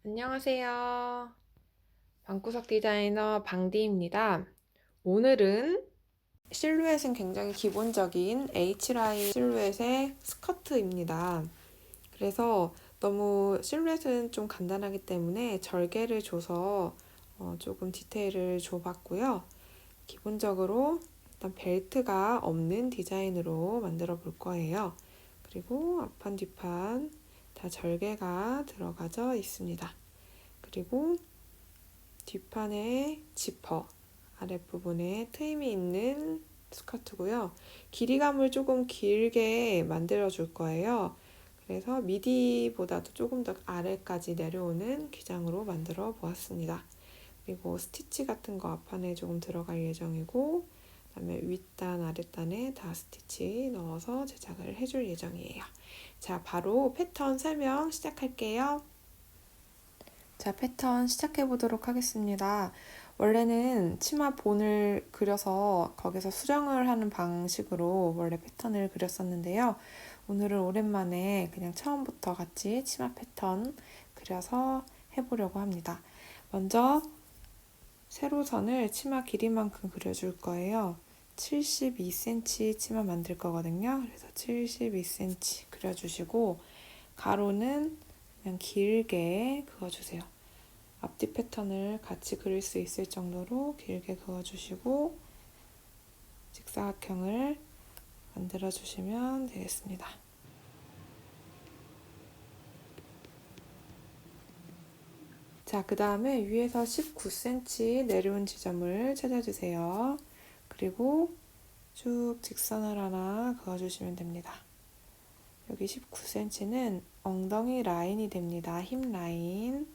안녕하세요. 방구석 디자이너 방디입니다. 오늘은 실루엣은 굉장히 기본적인 H라인 실루엣의 스커트입니다. 그래서 너무 실루엣은 좀 간단하기 때문에 절개를 줘서 조금 디테일을 줘봤고요. 기본적으로 일단 벨트가 없는 디자인으로 만들어 볼 거예요. 그리고 앞판 뒷판 다 절개가 들어가져 있습니다. 그리고 뒷판에 지퍼, 아랫부분에 트임이 있는 스커트고요. 길이감을 조금 길게 만들어 줄 거예요. 그래서 미디보다도 조금 더 아래까지 내려오는 기장으로 만들어 보았습니다. 그리고 스티치 같은 거 앞판에 조금 들어갈 예정이고, 그다음에 윗단, 아랫단에 다 스티치 넣어서 제작을 해줄 예정이에요. 자, 바로 패턴 설명 시작할게요. 자, 패턴 시작해 보도록 하겠습니다. 원래는 치마 본을 그려서 거기서 수정을 하는 방식으로 원래 패턴을 그렸었는데요. 오늘은 오랜만에 그냥 처음부터 같이 치마 패턴 그려서 해보려고 합니다. 먼저 세로선을 치마 길이만큼 그려줄 거예요. 72cm 치마 만들 거거든요. 그래서 72cm 그려주시고 가로는 그냥 길게 그어주세요. 앞뒤 패턴을 같이 그릴 수 있을 정도로 길게 그어주시고 직사각형을 만들어주시면 되겠습니다. 자, 그 다음에 위에서 19cm 내려온 지점을 찾아주세요. 그리고 쭉 직선을 하나 그어주시면 됩니다. 여기 19cm는 엉덩이 라인이 됩니다. 힙 라인.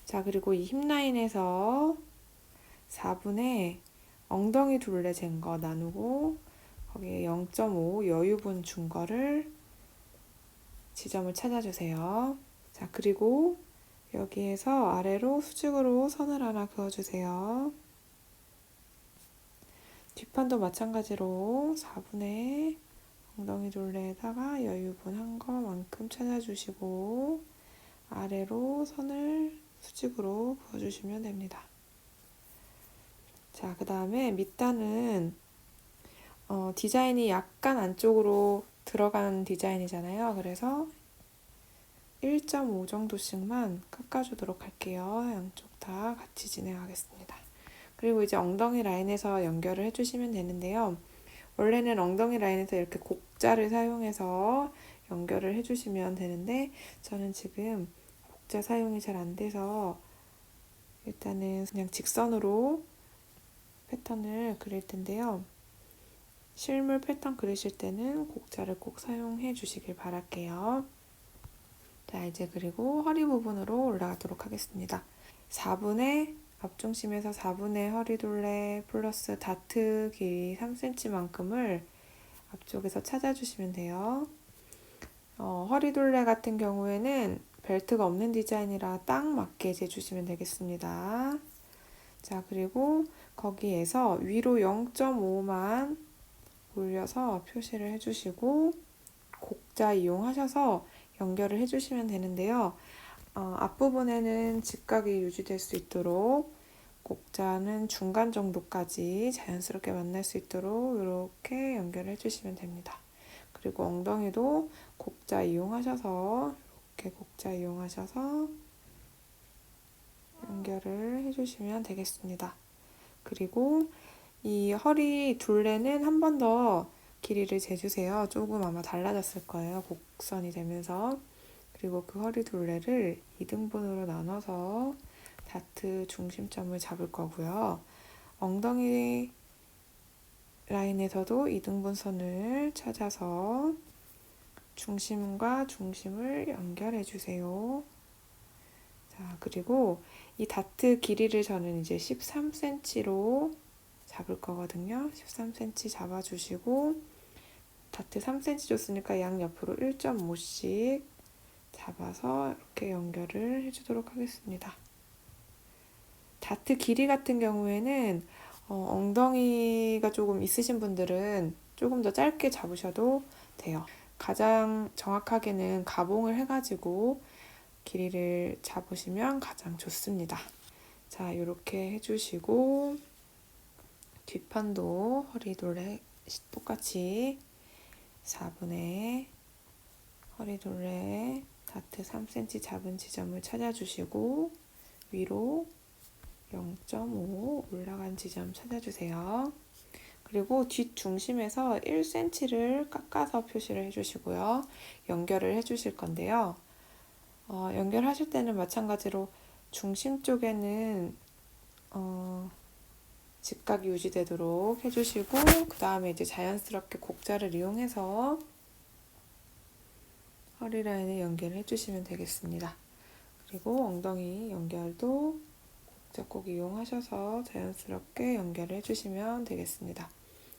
자, 그리고 이 힙 라인에서 4분의 엉덩이 둘레 잰 거 나누고 거기에 0.5 여유분 준 거를 지점을 찾아주세요. 자, 그리고 여기에서 아래로 수직으로 선을 하나 그어주세요. 뒷판도 마찬가지로 4분의 엉덩이 둘레에다가 여유분 한 거만큼 찾아주시고 아래로 선을 수직으로 그어주시면 됩니다. 자, 그 다음에 밑단은 디자인이 약간 안쪽으로 들어간 디자인이잖아요. 그래서 1.5 정도씩만 깎아주도록 할게요. 양쪽 다 같이 진행하겠습니다. 그리고 이제 엉덩이 라인에서 연결을 해주시면 되는데요. 원래는 엉덩이 라인에서 이렇게 곡자를 사용해서 연결을 해주시면 되는데 저는 지금 곡자 사용이 잘 안 돼서 일단은 그냥 직선으로 패턴을 그릴 텐데요. 실물 패턴 그리실 때는 곡자를 꼭 사용해 주시길 바랄게요. 자, 이제 그리고 허리 부분으로 올라가도록 하겠습니다. 4분의 앞중심에서 4분의 허리 둘레 플러스 다트 길이 3cm만큼을 앞쪽에서 찾아주시면 돼요. 허리 둘레 같은 경우에는 벨트가 없는 디자인이라 딱 맞게 재주시면 되겠습니다. 자, 그리고 거기에서 위로 0.5만 올려서 표시를 해주시고 곡자 이용하셔서 연결을 해주시면 되는데요. 앞부분에는 직각이 유지될 수 있도록 곡자는 중간 정도까지 자연스럽게 만날 수 있도록 이렇게 연결을 해주시면 됩니다. 그리고 엉덩이도 곡자 이용하셔서 이렇게 곡자 이용하셔서 연결을 해주시면 되겠습니다. 그리고 이 허리 둘레는 한 번 더 길이를 재주세요. 조금 아마 달라졌을 거예요. 곡선이 되면서. 그리고 그 허리 둘레를 2등분으로 나눠서 다트 중심점을 잡을 거고요. 엉덩이 라인에서도 2등분 선을 찾아서 중심과 중심을 연결해 주세요. 자, 그리고 이 다트 길이를 저는 이제 13cm로 잡을 거거든요. 13cm 잡아주시고 다트 3cm 줬으니까 양옆으로 1.5씩 잡아서 이렇게 연결을 해주도록 하겠습니다. 다트 길이 같은 경우에는 엉덩이가 조금 있으신 분들은 조금 더 짧게 잡으셔도 돼요. 가장 정확하게는 가봉을 해가지고 길이를 잡으시면 가장 좋습니다. 자, 이렇게 해주시고 뒷판도 허리둘레 똑같이 4분의 허리둘레 다트 3cm 잡은 지점을 찾아주시고 위로 0.5 올라간 지점 찾아주세요. 그리고 뒷중심에서 1cm를 깎아서 표시를 해주시고요. 연결을 해주실 건데요. 연결하실 때는 마찬가지로 중심 쪽에는 직각이 유지되도록 해주시고 그 다음에 이제 자연스럽게 곡자를 이용해서 허리 라인에 연결을 해주시면 되겠습니다. 그리고 엉덩이 연결도 곡자 꼭 이용하셔서 자연스럽게 연결을 해주시면 되겠습니다.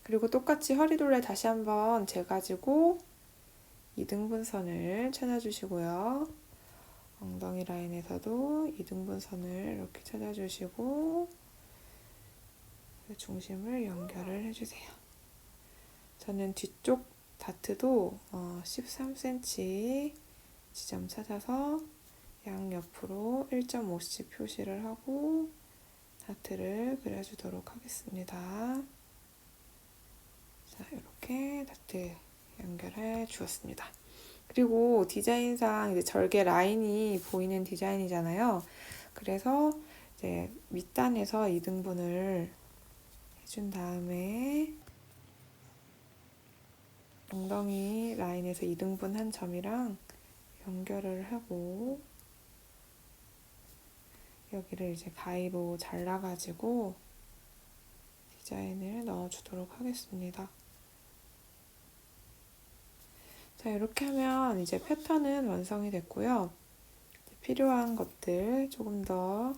그리고 똑같이 허리둘레 다시 한번 재가지고 2등분선을 찾아주시고요. 엉덩이 라인에서도 2등분선을 이렇게 찾아주시고 중심을 연결을 해주세요. 저는 뒤쪽 다트도 13cm 지점 찾아서 양옆으로 1.5씩 표시를 하고 다트를 그려주도록 하겠습니다. 자, 이렇게 다트 연결해 주었습니다. 그리고 디자인상 이제 절개 라인이 보이는 디자인이잖아요. 그래서 이제 밑단에서 2등분을 해준 다음에 엉덩이 라인에서 2등분 한 점이랑 연결을 하고 여기를 이제 가위로 잘라가지고 디자인을 넣어주도록 하겠습니다. 자, 이렇게 하면 이제 패턴은 완성이 됐고요. 필요한 것들 조금 더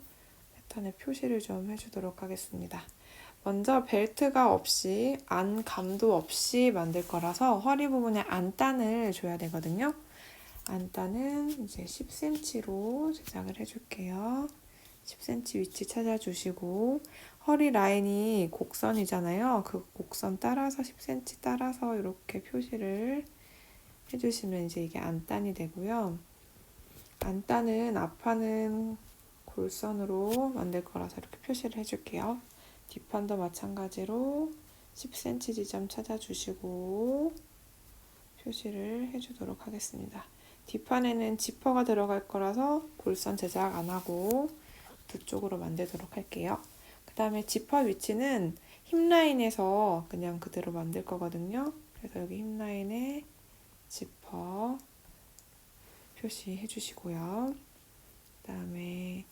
패턴에 표시를 좀 해주도록 하겠습니다. 먼저 벨트가 없이 안감도 없이 만들 거라서 허리 부분에 안단을 줘야 되거든요. 안단은 이제 10cm로 제작을 해줄게요. 10cm 위치 찾아주시고 허리 라인이 곡선이잖아요. 그 곡선 따라서 10cm 따라서 이렇게 표시를 해주시면 이제 이게 안단이 되고요. 안단은 앞판은 골선으로 만들 거라서 이렇게 표시를 해줄게요. 뒷판도 마찬가지로 10cm 지점 찾아주시고 표시를 해주도록 하겠습니다. 뒷판에는 지퍼가 들어갈 거라서 골선 제작 안 하고 두 쪽으로 만들도록 할게요. 그 다음에 지퍼 위치는 힙라인에서 그냥 그대로 만들 거거든요. 그래서 여기 힙라인에 지퍼 표시해 주시고요. 그 다음에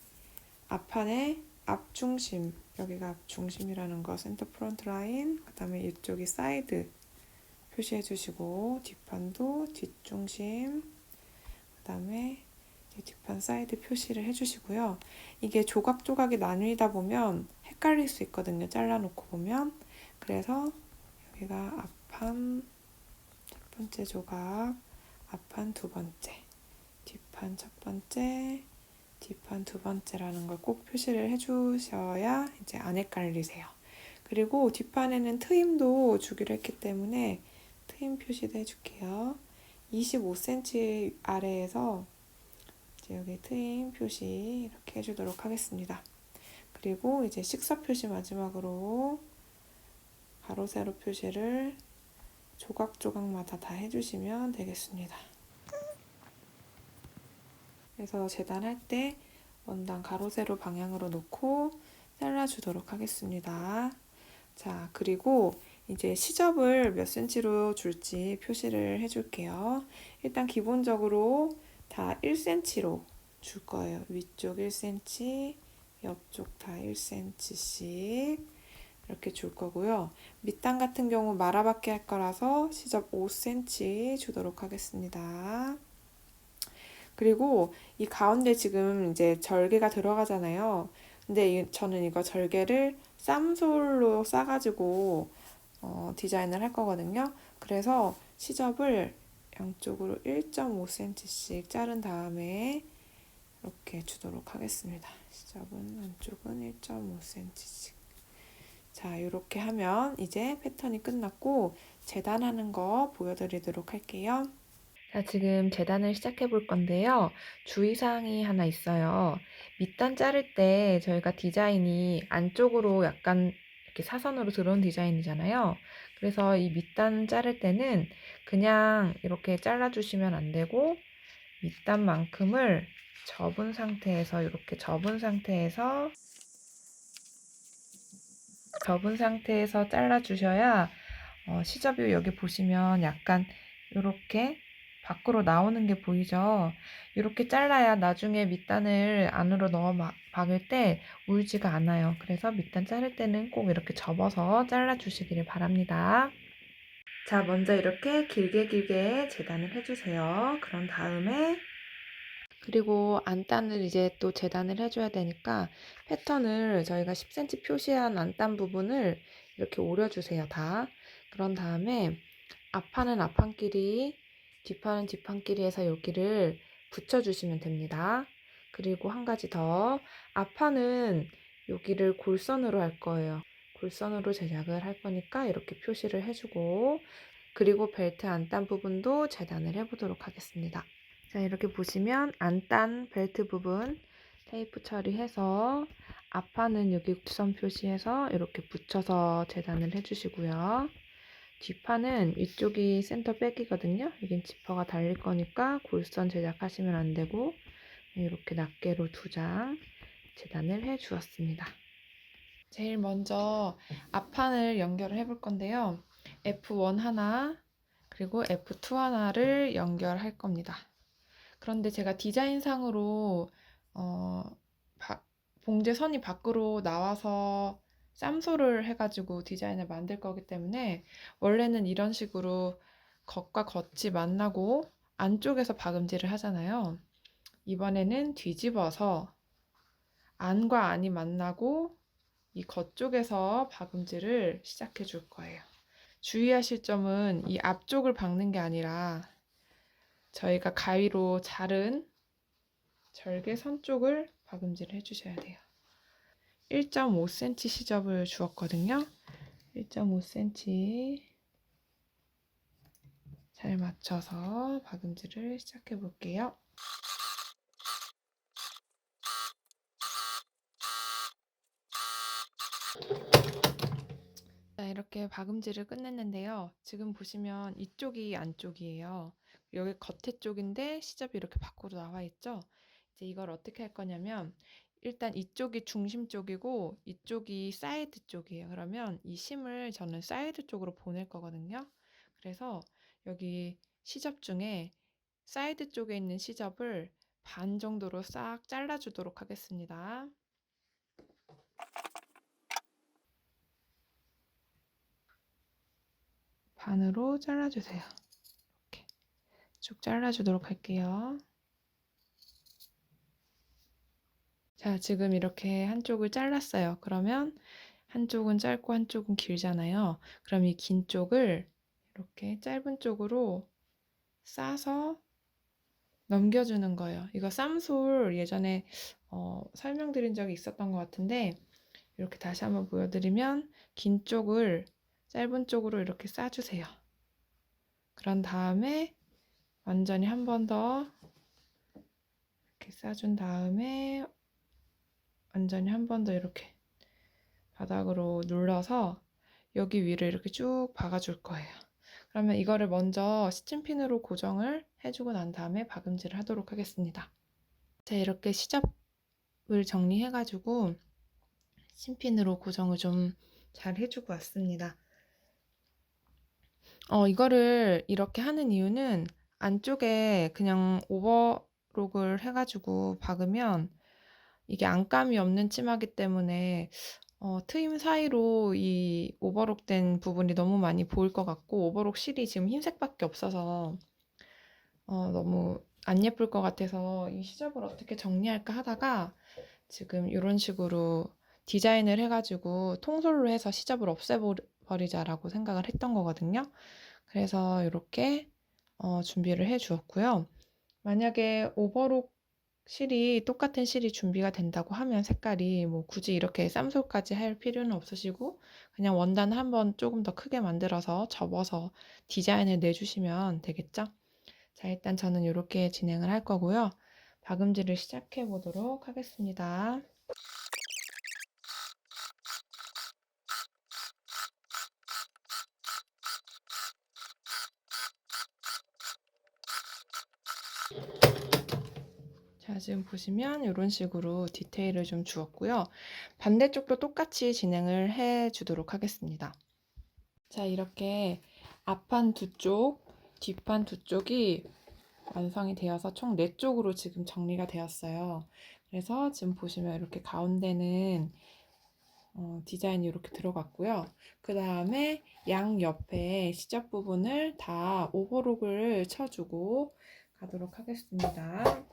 앞판에 앞중심, 여기가 앞중심이라는 거 센터 프론트 라인, 그 다음에 이쪽이 사이드 표시해 주시고 뒷판도 뒷중심, 그 다음에 뒷판 사이드 표시를 해주시고요. 이게 조각조각이 나뉘다 보면 헷갈릴 수 있거든요. 잘라놓고 보면. 그래서 여기가 앞판 첫 번째 조각, 앞판 두 번째, 뒷판 첫 번째, 뒷판 두 번째라는 걸 꼭 표시를 해주셔야 이제 안 헷갈리세요. 그리고 뒷판에는 트임도 주기로 했기 때문에 트임 표시도 해줄게요. 25cm 아래에서 이제 여기 트임 표시 이렇게 해주도록 하겠습니다. 그리고 이제 식사 표시 마지막으로 가로 세로 표시를 조각조각마다 다 해주시면 되겠습니다. 그래서 재단할 때 원단 가로 세로 방향으로 놓고 잘라주도록 하겠습니다. 자, 그리고 이제 시접을 몇 cm로 줄지 표시를 해줄게요. 일단 기본적으로 다 1cm로 줄 거예요. 위쪽 1cm, 옆쪽 다 1cm씩 이렇게 줄 거고요. 밑단 같은 경우 말아받기 할 거라서 시접 5cm 주도록 하겠습니다. 그리고 이 가운데 지금 이제 절개가 들어가잖아요. 근데 저는 이거 절개를 쌈솔로 싸가지고 디자인을 할 거거든요. 그래서 시접을 양쪽으로 1.5cm씩 자른 다음에 이렇게 주도록 하겠습니다. 시접은 안쪽은 1.5cm씩. 자, 이렇게 하면 이제 패턴이 끝났고 재단하는 거 보여드리도록 할게요. 자, 지금 재단을 시작해 볼 건데요. 주의사항이 하나 있어요. 밑단 자를 때 저희가 디자인이 안쪽으로 약간 이렇게 사선으로 들어온 디자인이잖아요. 그래서 이 밑단 자를 때는 그냥 이렇게 잘라주시면 안 되고 밑단만큼을 접은 상태에서 이렇게 접은 상태에서 잘라주셔야 시접이 여기 보시면 약간 이렇게 밖으로 나오는 게 보이죠? 이렇게 잘라야 나중에 밑단을 안으로 넣어 박을 때 울지가 않아요. 그래서 밑단 자를 때는 꼭 이렇게 접어서 잘라주시기를 바랍니다. 자, 먼저 이렇게 길게 재단을 해주세요. 그런 다음에 그리고 안단을 이제 또 재단을 해줘야 되니까 패턴을 저희가 10cm 표시한 안단 부분을 이렇게 오려주세요. 다. 그런 다음에 앞판은 앞판끼리, 뒷판은 뒷판끼리 해서 여기를 붙여주시면 됩니다. 그리고 한 가지 더, 앞판은 여기를 골선으로 할 거예요. 골선으로 제작을 할 거니까 이렇게 표시를 해주고, 그리고 벨트 안단 부분도 재단을 해보도록 하겠습니다. 자, 이렇게 보시면 안단 벨트 부분 테이프 처리해서 앞판은 여기 곡선 표시해서 이렇게 붙여서 재단을 해주시고요. 뒷판은 이쪽이 센터 백이거든요. 여긴 지퍼가 달릴 거니까 골선 제작하시면 안 되고 이렇게 낱개로 2장 재단을 해 주었습니다. 제일 먼저 앞판을 연결을 해 볼 건데요. F1 하나 그리고 F2 하나를 연결할 겁니다. 그런데 제가 디자인상으로 봉제 선이 밖으로 나와서 쌈소를 해가지고 디자인을 만들 거기 때문에 원래는 이런 식으로 겉과 겉이 만나고 안쪽에서 박음질을 하잖아요. 이번에는 뒤집어서 안과 안이 만나고 이 겉쪽에서 박음질을 시작해 줄 거예요. 주의하실 점은 이 앞쪽을 박는 게 아니라 저희가 가위로 자른 절개선 쪽을 박음질을 해주셔야 돼요. 1.5cm 시접을 주었거든요. 1.5cm 잘 맞춰서 박음질을 시작해 볼게요. 자, 이렇게 박음질을 끝냈는데요. 지금 보시면 이쪽이 안쪽이에요. 여기 겉에 쪽인데 시접이 이렇게 밖으로 나와 있죠. 이제 이걸 어떻게 할 거냐면 일단 이쪽이 중심 쪽이고 이쪽이 사이드 쪽이에요. 그러면 이 심을 저는 사이드 쪽으로 보낼 거거든요. 그래서 여기 시접 중에 사이드 쪽에 있는 시접을 반 정도로 싹 잘라주도록 하겠습니다. 반으로 잘라주세요. 이렇게 쭉 잘라주도록 할게요. 자, 지금 이렇게 한쪽을 잘랐어요. 그러면 한쪽은 짧고 한쪽은 길잖아요. 그럼 이 긴 쪽을 이렇게 짧은 쪽으로 싸서 넘겨주는 거예요. 이거 쌈솔 예전에 설명드린 적이 있었던 것 같은데 이렇게 다시 한번 보여드리면 긴 쪽을 짧은 쪽으로 이렇게 싸주세요. 그런 다음에 완전히 한 번 더 이렇게 싸준 다음에 완전히 한 번 더 이렇게 바닥으로 눌러서 여기 위를 이렇게 쭉 박아줄 거예요. 그러면 이거를 먼저 시침핀으로 고정을 해주고 난 다음에 박음질을 하도록 하겠습니다. 자, 이렇게 시접을 정리해가지고 시침핀으로 고정을 좀 잘 해주고 왔습니다. 이거를 이렇게 하는 이유는 안쪽에 그냥 오버록을 해가지고 박으면 이게 안감이 없는 치마기 때문에 트임 사이로 이 오버록 된 부분이 너무 많이 보일 것 같고 오버록 실이 지금 흰색밖에 없어서 너무 안 예쁠 것 같아서 이 시접을 어떻게 정리할까 하다가 지금 이런 식으로 디자인을 해가지고 통솔로 해서 시접을 없애버리자라고 생각을 했던 거거든요. 그래서 이렇게 준비를 해 주었고요. 만약에 오버록 실이 똑같은 실이 준비가 된다고 하면 색깔이 뭐 굳이 이렇게 쌈솔까지 할 필요는 없으시고 그냥 원단 한번 조금 더 크게 만들어서 접어서 디자인을 내주시면 되겠죠. 자, 자, 일단 저는 이렇게 진행을 할 거고요. 박음질을 시작해 보도록 하겠습니다. 자, 지금 보시면 이런 식으로 디테일을 좀 주었고요. 반대쪽도 똑같이 진행을 해 주도록 하겠습니다. 자, 이렇게 앞판 두 쪽, 뒷판 두 쪽이 완성이 되어서 총 4쪽으로 지금 정리가 되었어요. 그래서 지금 보시면 이렇게 가운데는 디자인이 이렇게 들어갔고요. 그 다음에 양 옆에 시접 부분을 다 오버록을 쳐주고 가도록 하겠습니다.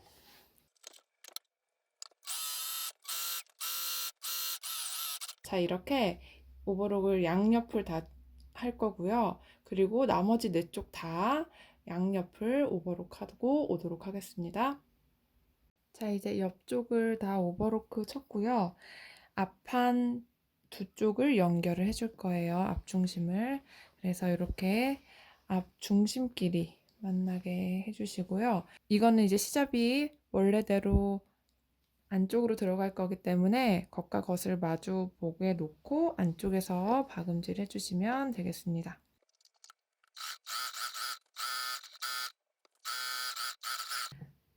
자, 이렇게 오버록을 양옆을 다 할 거고요. 그리고 나머지 4쪽 다 양옆을 오버록하고 오도록 하겠습니다. 자, 이제 옆쪽을 다 오버로크 쳤고요. 앞판 두 쪽을 연결을 해줄 거예요. 앞중심을. 그래서 이렇게 앞중심끼리 만나게 해주시고요. 이거는 이제 시접이 원래대로 안쪽으로 들어갈 거기 때문에 겉과 겉을 마주 보게 놓고 안쪽에서 박음질 해주시면 되겠습니다.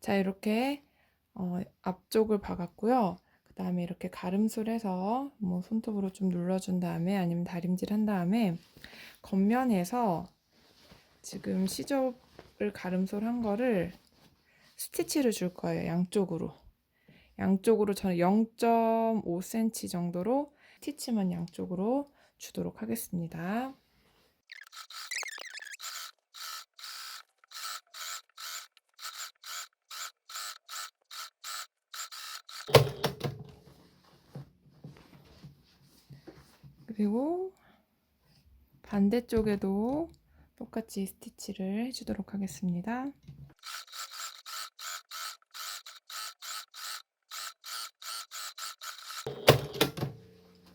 자, 이렇게 앞쪽을 박았고요. 그 다음에 이렇게 가름솔해서 뭐 손톱으로 좀 눌러준 다음에 아니면 다림질 한 다음에 겉면에서 지금 시접을 가름솔 한 거를 스티치를 줄 거예요. 양쪽으로 저는 0.5cm 정도로 스티치만 양쪽으로 주도록 하겠습니다. 그리고 반대쪽에도 똑같이 스티치를 해주도록 하겠습니다.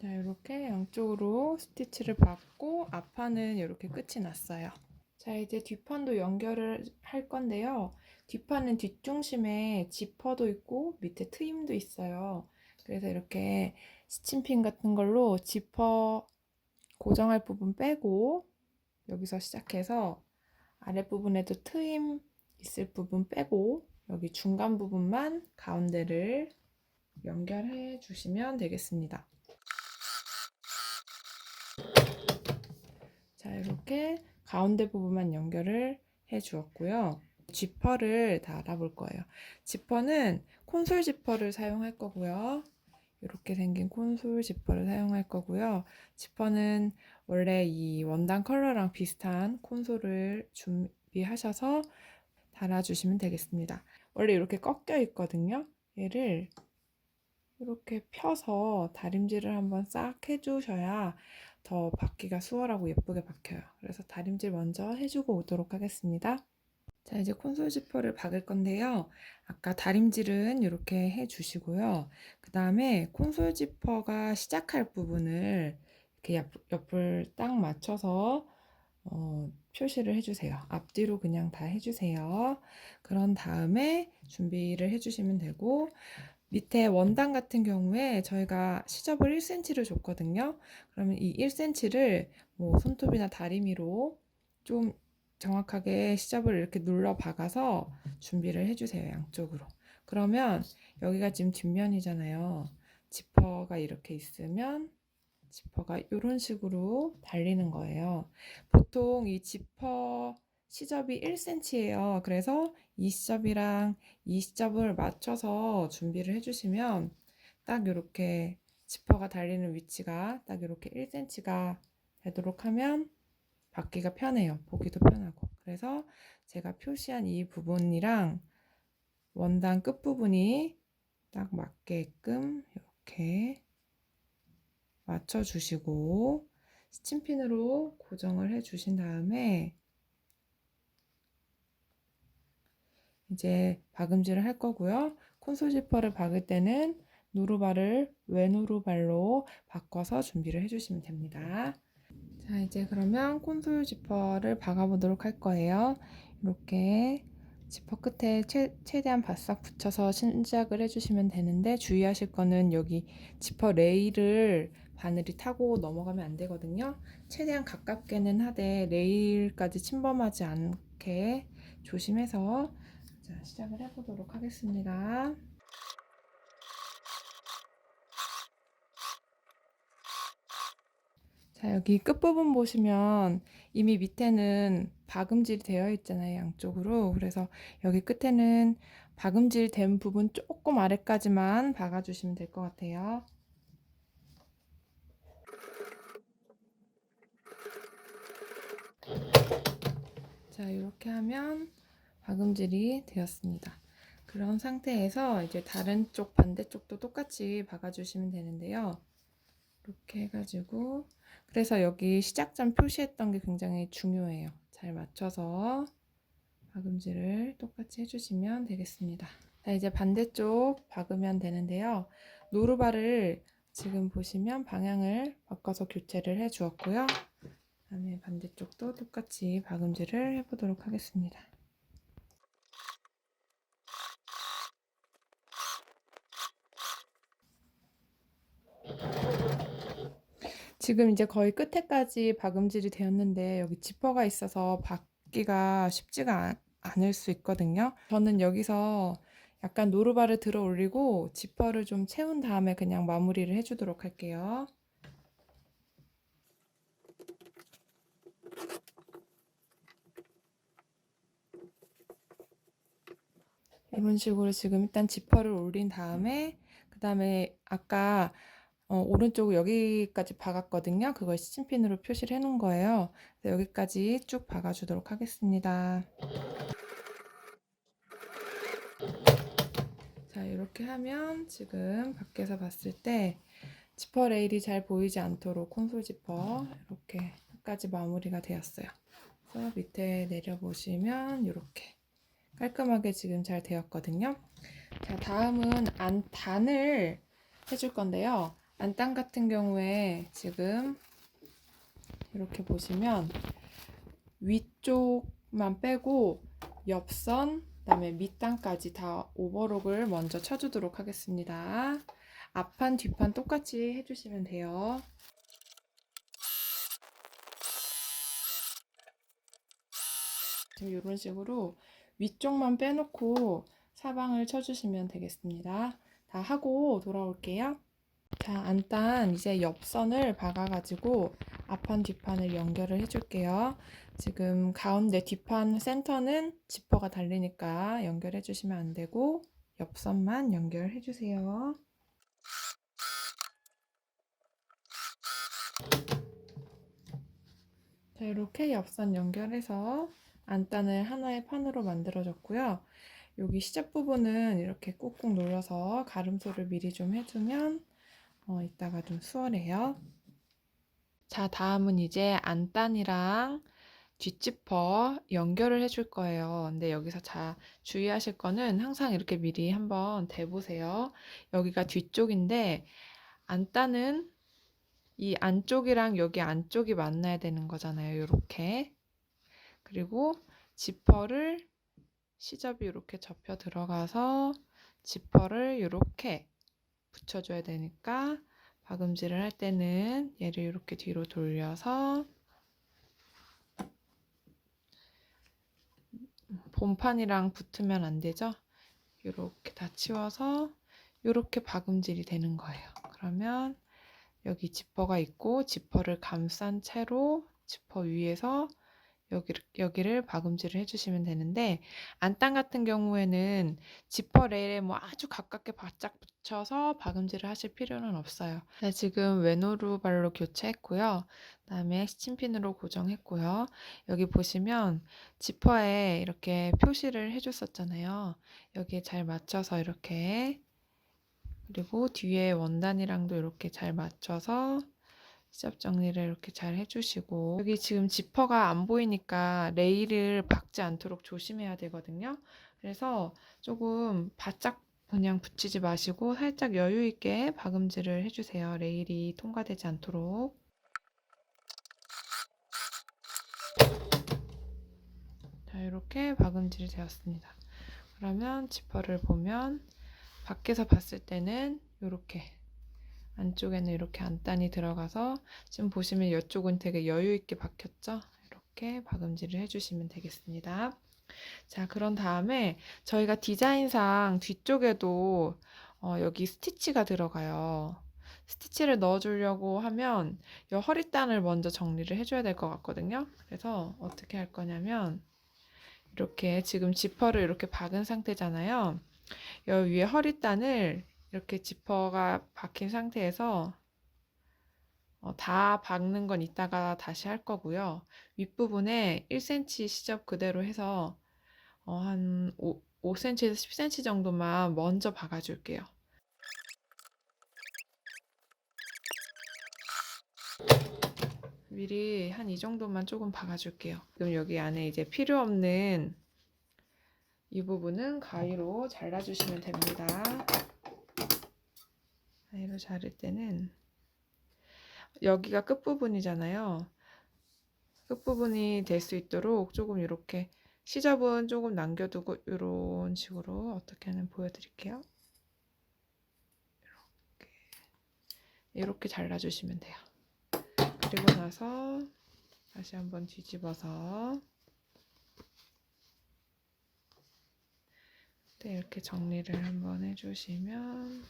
자, 이렇게 양쪽으로 스티치를 받고 앞판은 이렇게 끝이 났어요. 자, 이제 뒷판도 연결을 할 건데요. 뒷판은 뒷중심에 지퍼도 있고 밑에 트임도 있어요. 그래서 이렇게 스친핀 같은 걸로 지퍼 고정할 부분 빼고 여기서 시작해서 아랫부분에도 트임 있을 부분 빼고 여기 중간 부분만 가운데를 연결해 주시면 되겠습니다. 자, 이렇게 가운데 부분만 연결을 해 주었고요. 지퍼를 다 알아볼 거예요. 지퍼는 콘솔 지퍼를 사용할 거고요. 이렇게 생긴 콘솔 지퍼를 사용할 거고요. 지퍼는 원래 이 원단 컬러랑 비슷한 콘솔을 준비하셔서 달아주시면 되겠습니다. 원래 이렇게 꺾여 있거든요. 얘를 이렇게 펴서 다림질을 한번 싹 해주셔야 더 박기가 수월하고 예쁘게 박혀요. 그래서 다림질 먼저 해주고 오도록 하겠습니다. 자, 이제 콘솔 지퍼를 박을 건데요. 아까 다림질은 이렇게 해주시고요. 그 다음에 콘솔 지퍼가 시작할 부분을 이렇게 옆을 딱 맞춰서 표시를 해주세요. 앞뒤로 그냥 다 해주세요. 그런 다음에 준비를 해주시면 되고 밑에 원단 같은 경우에 저희가 시접을 1cm를 줬거든요. 그러면 이 1cm를 뭐 손톱이나 다리미로 좀 정확하게 시접을 이렇게 눌러 박아서 준비를 해주세요. 양쪽으로. 그러면 여기가 지금 뒷면이잖아요. 지퍼가 이렇게 있으면 지퍼가 이런 식으로 달리는 거예요. 보통 이 지퍼 시접이 1cm예요. 그래서 이 시접이랑 이 시접을 맞춰서 준비를 해주시면 딱 이렇게 지퍼가 달리는 위치가 딱 이렇게 1cm가 되도록 하면 받기가 편해요. 보기도 편하고. 그래서 제가 표시한 이 부분이랑 원단 끝부분이 딱 맞게끔 이렇게 맞춰주시고 스친핀으로 고정을 해주신 다음에 이제 박음질을 할 거고요. 콘솔 지퍼를 박을 때는 누르발을 외누르발로 바꿔서 준비를 해주시면 됩니다. 자, 이제 그러면 콘솔 지퍼를 박아보도록 할 거예요. 이렇게 지퍼 끝에 최대한 바싹 붙여서 시작을 해주시면 되는데, 주의하실 거는 여기 지퍼 레일을 바늘이 타고 넘어가면 안 되거든요. 최대한 가깝게는 하되 레일까지 침범하지 않게 조심해서 시작을 해보도록 하겠습니다. 자, 여기 끝부분 보시면 이미 밑에는 박음질이 되어 있잖아요, 양쪽으로. 그래서 여기 끝에는 박음질 된 부분 조금 아래까지만 박아주시면 될 것 같아요. 자, 이렇게 하면 박음질이 되었습니다. 그런 상태에서 이제 다른 쪽 반대쪽도 똑같이 박아주시면 되는데요. 이렇게 해가지고, 그래서 여기 시작점 표시했던 게 굉장히 중요해요. 잘 맞춰서 박음질을 똑같이 해주시면 되겠습니다. 자, 이제 반대쪽 박으면 되는데요. 노루발을 지금 보시면 방향을 바꿔서 교체를 해 주었고요. 그다음에 반대쪽도 똑같이 박음질을 해보도록 하겠습니다. 지금 이제 거의 끝에까지 박음질이 되었는데, 여기 지퍼가 있어서 박기가 쉽지가 않을 수 있거든요. 저는 여기서 약간 노루발을 들어 올리고 지퍼를 좀 채운 다음에 그냥 마무리를 해주도록 할게요. 이런 식으로 지금 일단 지퍼를 올린 다음에, 그 다음에 아까 오른쪽 여기까지 박았거든요. 그걸 시침핀으로 표시를 해 놓은 거예요. 여기까지 쭉 박아주도록 하겠습니다. 자, 이렇게 하면 지금 밖에서 봤을 때 지퍼 레일이 잘 보이지 않도록 콘솔 지퍼 이렇게 끝까지 마무리가 되었어요. 그래서 밑에 내려보시면 이렇게 깔끔하게 지금 잘 되었거든요. 자, 다음은 안단을 해줄 건데요. 안단 같은 경우에 지금 이렇게 보시면 위쪽만 빼고 옆선, 그다음에 밑단까지 다 오버록을 먼저 쳐주도록 하겠습니다. 앞판, 뒷판 똑같이 해주시면 돼요. 지금 이런 식으로 위쪽만 빼놓고 사방을 쳐주시면 되겠습니다. 다 하고 돌아올게요. 자, 안단 이제 옆선을 박아가지고 앞판, 뒷판을 연결을 해줄게요. 지금 가운데 뒷판 센터는 지퍼가 달리니까 연결해 주시면 안 되고 옆선만 연결해 주세요. 자, 이렇게 옆선 연결해서 안단을 하나의 판으로 만들어줬고요. 여기 시작 부분은 이렇게 꾹꾹 눌러서 가름소를 미리 좀 해두면 이따가 좀 수월해요. 자, 다음은 이제 안단이랑 뒷지퍼 연결을 해줄 거예요. 근데 여기서 주의하실 거는 항상 이렇게 미리 한번 대보세요. 여기가 뒤쪽인데 안단은 이 안쪽이랑 여기 안쪽이 만나야 되는 거잖아요. 이렇게. 그리고 지퍼를 시접이 이렇게 접혀 들어가서 지퍼를 이렇게 붙여줘야 되니까 박음질을 할 때는 얘를 이렇게 뒤로 돌려서 본판이랑 붙으면 안 되죠? 이렇게 다 치워서 이렇게 박음질이 되는 거예요. 그러면 여기 지퍼가 있고 지퍼를 감싼 채로 지퍼 위에서 여기를 박음질을 해주시면 되는데, 안단 같은 경우에는 지퍼 레일에 뭐 아주 가깝게 바짝 붙여서 박음질을 하실 필요는 없어요. 네, 지금 외노루 발로 교체했고요. 그다음에 시침핀으로 고정했고요. 여기 보시면 지퍼에 이렇게 표시를 해줬었잖아요. 여기에 잘 맞춰서 이렇게, 그리고 뒤에 원단이랑도 이렇게 잘 맞춰서 시접 정리를 이렇게 잘 해주시고, 여기 지금 지퍼가 안 보이니까 레일을 박지 않도록 조심해야 되거든요. 그래서 조금 바짝 그냥 붙이지 마시고 살짝 여유 있게 박음질을 해주세요. 레일이 통과되지 않도록. 자, 이렇게 박음질이 되었습니다. 그러면 지퍼를 보면 밖에서 봤을 때는 이렇게 안쪽에는 이렇게 안단이 들어가서 지금 보시면 이쪽은 되게 여유 있게 박혔죠? 이렇게 박음질을 해주시면 되겠습니다. 자, 그런 다음에 저희가 디자인상 뒤쪽에도 여기 스티치가 들어가요. 스티치를 넣어주려고 하면 이 허리단을 먼저 정리를 해줘야 될 것 같거든요. 그래서 어떻게 할 거냐면 이렇게 지금 지퍼를 이렇게 박은 상태잖아요. 여기 위에 허리단을 이렇게 지퍼가 박힌 상태에서 다 박는 건 이따가 다시 할 거고요. 윗부분에 1cm 시접 그대로 해서 한 5cm에서 10cm 정도만 먼저 박아줄게요. 미리 한 이 정도만 조금 박아줄게요. 그럼 여기 안에 이제 필요 없는 이 부분은 가위로 잘라주시면 됩니다. 가위로 자를 때는 여기가 끝부분이잖아요. 끝부분이 될 수 있도록 조금 이렇게 시접은 조금 남겨두고 이런 식으로 어떻게 하면 보여드릴게요. 이렇게 잘라주시면 돼요. 그리고 나서 다시 한번 뒤집어서 이렇게 정리를 한번 해주시면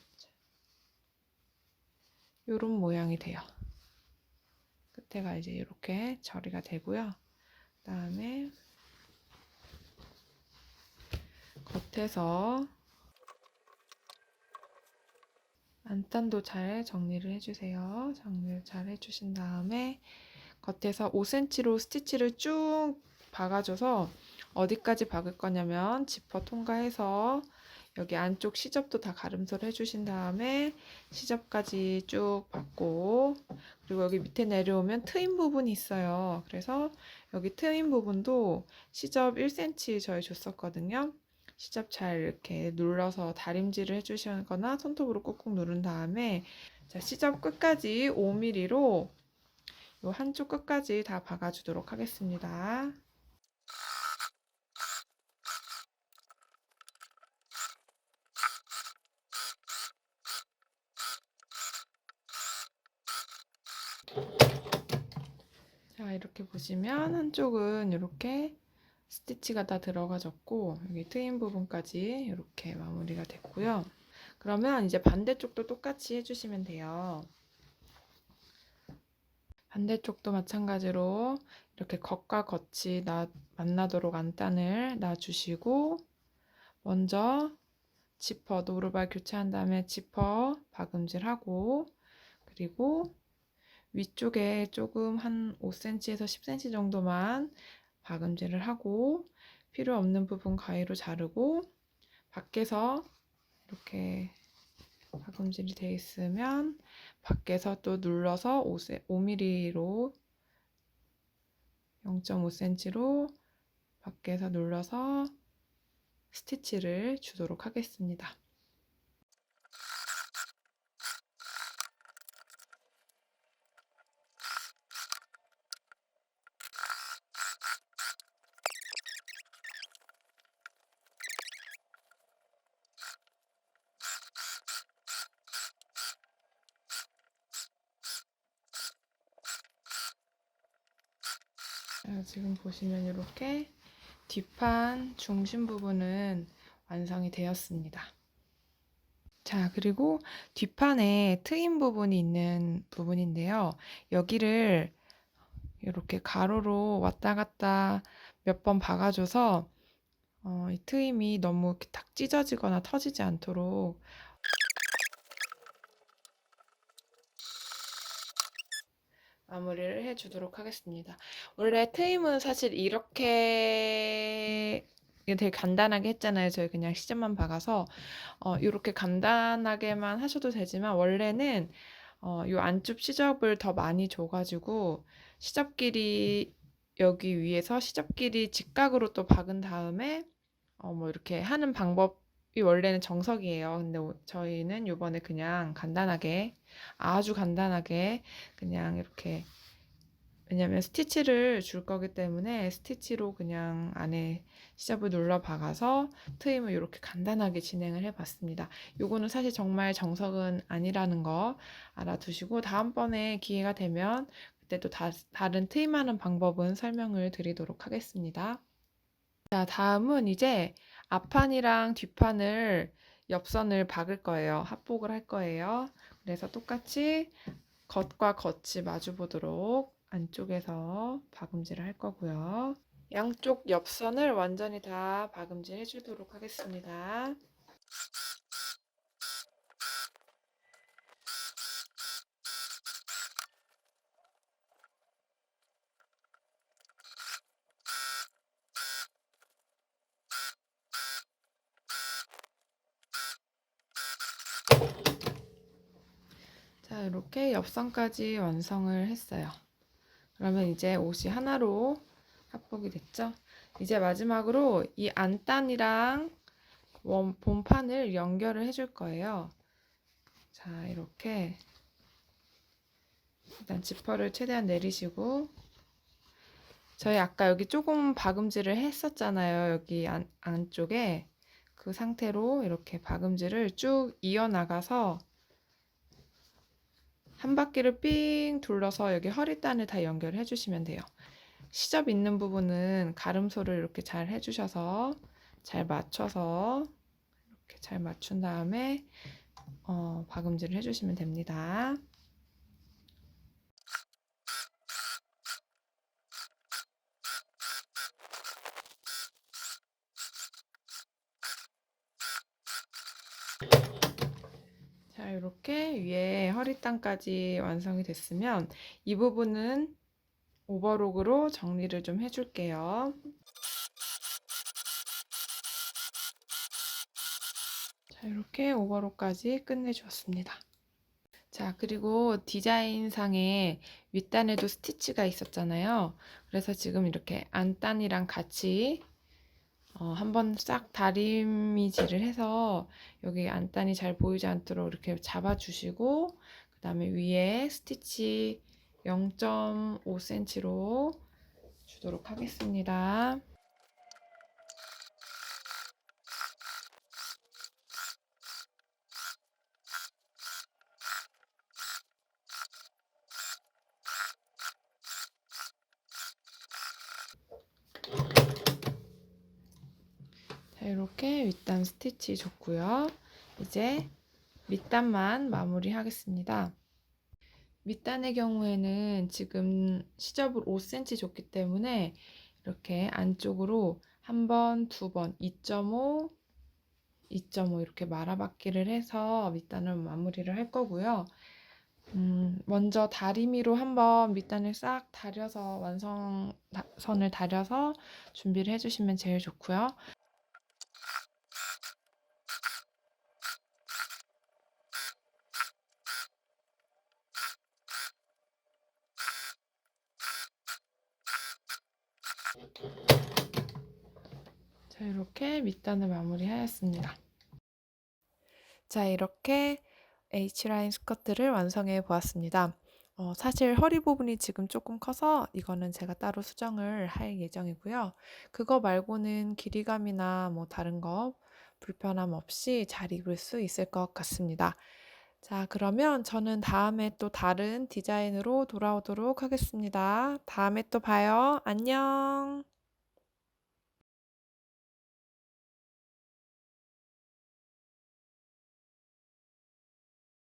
이런 모양이 돼요. 끝에가 이제 이렇게 처리가 되고요. 그다음에 겉에서 안단도 잘 정리를 해주세요. 정리를 잘 해주신 다음에 겉에서 5cm로 스티치를 쭉 박아줘서 어디까지 박을 거냐면 지퍼 통과해서 여기 안쪽 시접도 다 가름소를 해주신 다음에 시접까지 쭉 박고, 그리고 여기 밑에 내려오면 트임 부분이 있어요. 그래서 여기 트임 부분도 시접 1cm 저희 줬었거든요. 시접 잘 이렇게 눌러서 다림질을 해주시거나 손톱으로 꾹꾹 누른 다음에 자, 시접 끝까지 5mm로 요 한쪽 끝까지 다 박아주도록 하겠습니다. 자, 이렇게 보시면 한쪽은 이렇게 스티치가 다 들어가졌고 여기 트임 부분까지 이렇게 마무리가 됐고요. 그러면 이제 반대쪽도 똑같이 해주시면 돼요. 반대쪽도 마찬가지로 이렇게 겉과 겉이 만나도록 안단을 놔주시고 먼저 지퍼 노루발 교체한 다음에 지퍼 박음질하고, 그리고 위쪽에 조금 한 5cm에서 10cm 정도만 박음질을 하고 필요 없는 부분 가위로 자르고 밖에서 이렇게 박음질이 되어 있으면 밖에서 또 눌러서 5mm로 0.5cm로 밖에서 눌러서 스티치를 주도록 하겠습니다. 지금 보시면 이렇게 뒷판 중심 부분은 완성이 되었습니다. 자, 그리고 뒷판에 트임 부분이 있는 부분인데요. 여기를 이렇게 가로로 왔다 갔다 몇 번 박아줘서 이 트임이 너무 이렇게 탁 찢어지거나 터지지 않도록 마무리를 해주도록 하겠습니다. 원래 트임은 사실 이렇게 되게 간단하게 했잖아요. 저희 그냥 시접만 박아서 이렇게 간단하게만 하셔도 되지만 원래는 이 안쪽 시접을 더 많이 줘가지고 시접 길이 여기 위에서 시접 길이 직각으로 또 박은 다음에 뭐 이렇게 하는 방법이 원래는 정석이에요. 근데 저희는 이번에 그냥 간단하게 아주 간단하게 그냥 이렇게 왜냐면 스티치를 줄 거기 때문에 스티치로 그냥 안에 시접을 눌러 박아서 트임을 이렇게 간단하게 진행을 해 봤습니다. 요거는 사실 정말 정석은 아니라는 거 알아두시고 다음번에 기회가 되면 그때 또 다른 트임하는 방법은 설명을 드리도록 하겠습니다. 자, 다음은 이제 앞판이랑 뒷판을 옆선을 박을 거예요. 합복을 할 거예요. 그래서 똑같이 겉과 겉이 마주 보도록 안쪽에서 박음질을 할 거고요. 양쪽 옆선을 완전히 다 박음질 해주도록 하겠습니다. 자, 이렇게 옆선까지 완성을 했어요. 그러면 이제 옷이 하나로 합복이 됐죠? 이제 마지막으로 이 안단이랑 본판을 연결을 해줄 거예요. 자, 이렇게 일단 지퍼를 최대한 내리시고 저희 아까 여기 조금 박음질을 했었잖아요. 여기 안쪽에 그 상태로 이렇게 박음질을 쭉 이어나가서 한 바퀴를 삥 둘러서 여기 허리단을 다 연결해 주시면 돼요. 시접 있는 부분은 가름소를 이렇게 잘 해주셔서 잘 맞춰서 이렇게 잘 맞춘 다음에 박음질을 해주시면 됩니다. 자, 이렇게 위에 허리단까지 완성이 됐으면 이 부분은 오버록으로 정리를 좀 해줄게요. 자, 이렇게 오버록까지 끝내주었습니다. 자, 그리고 디자인상에 윗단에도 스티치가 있었잖아요. 그래서 지금 이렇게 안단이랑 같이 한번 싹 다리미질을 해서 여기 안단이 잘 보이지 않도록 이렇게 잡아주시고 그 다음에 위에 스티치 0.5cm로 주도록 하겠습니다. 자, 이렇게 윗단 스티치 줬고요. 이제 밑단만 마무리 하겠습니다. 밑단의 경우에는 지금 시접을 5cm 줬기 때문에 이렇게 안쪽으로 한 번, 두 번, 2.5, 2.5 이렇게 말아박기를 해서 밑단을 마무리를 할 거고요. 먼저 다리미로 한번 밑단을 싹 다려서 완성선을 다려서 준비를 해주시면 제일 좋고요. 자, 이렇게 밑단을 마무리하였습니다. 자, 이렇게 H라인 스커트를 완성해 보았습니다. 사실 허리 부분이 지금 조금 커서 이거는 제가 따로 수정을 할 예정이고요. 그거 말고는 길이감이나 뭐 다른 거 불편함 없이 잘 입을 수 있을 것 같습니다. 자, 그러면 저는 다음에 또 다른 디자인으로 돌아오도록 하겠습니다. 다음에 또 봐요. 안녕.